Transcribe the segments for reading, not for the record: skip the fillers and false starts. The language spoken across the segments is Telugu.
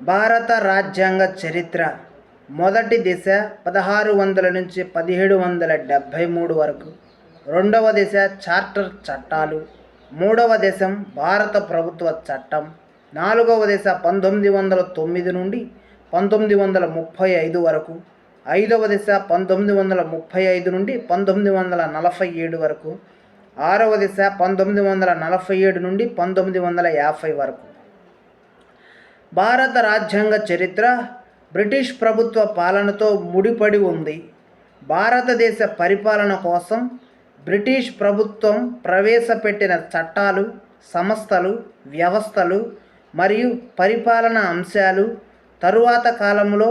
భారత రాజ్యాంగ చరిత్ర మొదటి దశ 1600 నుంచి 1773 వరకు, రెండవ దశ చార్టర్ చట్టాలు, మూడవ దశం భారత ప్రభుత్వ చట్టం, నాలుగవ దశ 1909 నుండి 1935 వరకు, ఐదవ దశ 1935 నుండి 1947 వరకు, ఆరవ దశ 1947 నుండి 1950 వరకు. భారత రాజ్యాంగ చరిత్ర బ్రిటిష్ ప్రభుత్వ పాలనతో ముడిపడి ఉంది. భారతదేశ పరిపాలన కోసం బ్రిటిష్ ప్రభుత్వం ప్రవేశపెట్టిన చట్టాలు, సంస్థలు, వ్యవస్థలు మరియు పరిపాలనా అంశాలు తరువాత కాలంలో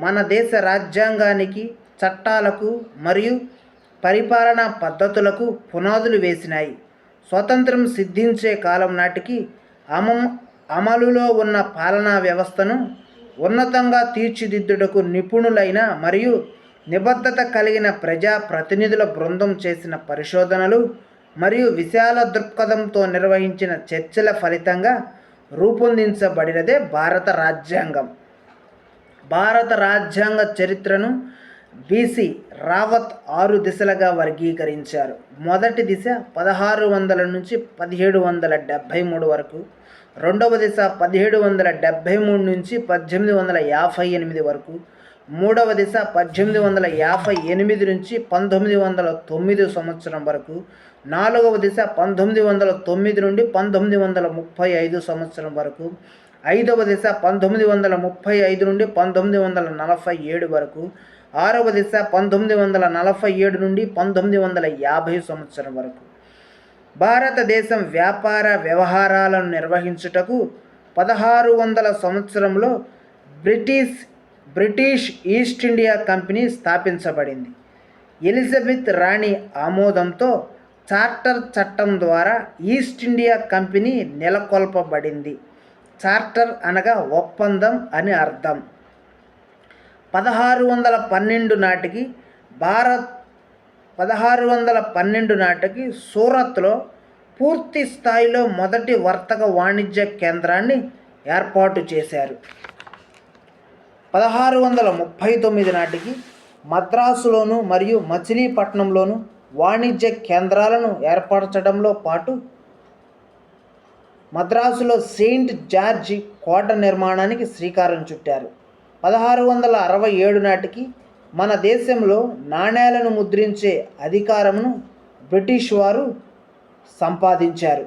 మన దేశ రాజ్యాంగానికి, చట్టాలకు మరియు పరిపాలనా పద్ధతులకు పునాదులు వేసినాయి. స్వతంత్రం సిద్ధించే కాలం నాటికి అమలులో ఉన్న పాలనా వ్యవస్థను ఉన్నతంగా తీర్చిదిద్దుటకు నిపుణులైన మరియు నిబద్ధత కలిగిన ప్రజా ప్రతినిధుల బృందం చేసిన పరిశోధనలు మరియు విశాల దృక్పథంతో నిర్వహించిన చర్చల ఫలితంగా రూపొందించబడినదే భారత రాజ్యాంగం. భారత రాజ్యాంగ చరిత్రను బీసీ రావత్ 6 దిశలుగా వర్గీకరించారు. మొదటి దిశ 1600 నుంచి 1773 వరకు, రెండవ దిశ 1773 నుంచి 1858 వరకు, మూడవ దిశ 1858 నుంచి 1909 సంవత్సరం వరకు, నాలుగవ దిశ 1909 నుండి 1935 సంవత్సరం వరకు, ఐదవ దిశ 1935 నుండి 1947 వరకు, ఆరవ దిశ 1947 నుండి 1950 సంవత్సరం వరకు. భారతదేశం వ్యాపార వ్యవహారాలను నిర్వహించుటకు 1600 సంవత్సరంలో బ్రిటిష్ ఈస్ట్ ఇండియా కంపెనీ స్థాపించబడింది. ఎలిజబెత్ రాణి ఆమోదంతో చార్టర్ చట్టం ద్వారా ఈస్ట్ ఇండియా కంపెనీ నెలకొల్పబడింది. చార్టర్ అనగా ఒప్పందం అని అర్థం. 1612 నాటికి సూరత్లో పూర్తి స్థాయిలో మొదటి వర్తక వాణిజ్య కేంద్రాన్ని ఏర్పాటు చేశారు. 1639 నాటికి మద్రాసులోను మరియు మచిలీపట్నంలోను వాణిజ్య కేంద్రాలను ఏర్పరచడంలో పాటు మద్రాసులో సెయింట్ జార్జి కోట నిర్మాణానికి శ్రీకారం చుట్టారు. 1667 నాటికి మన దేశంలో నాణేలను ముద్రించే అధికారమును బ్రిటిష్ వారు సంపాదించారు.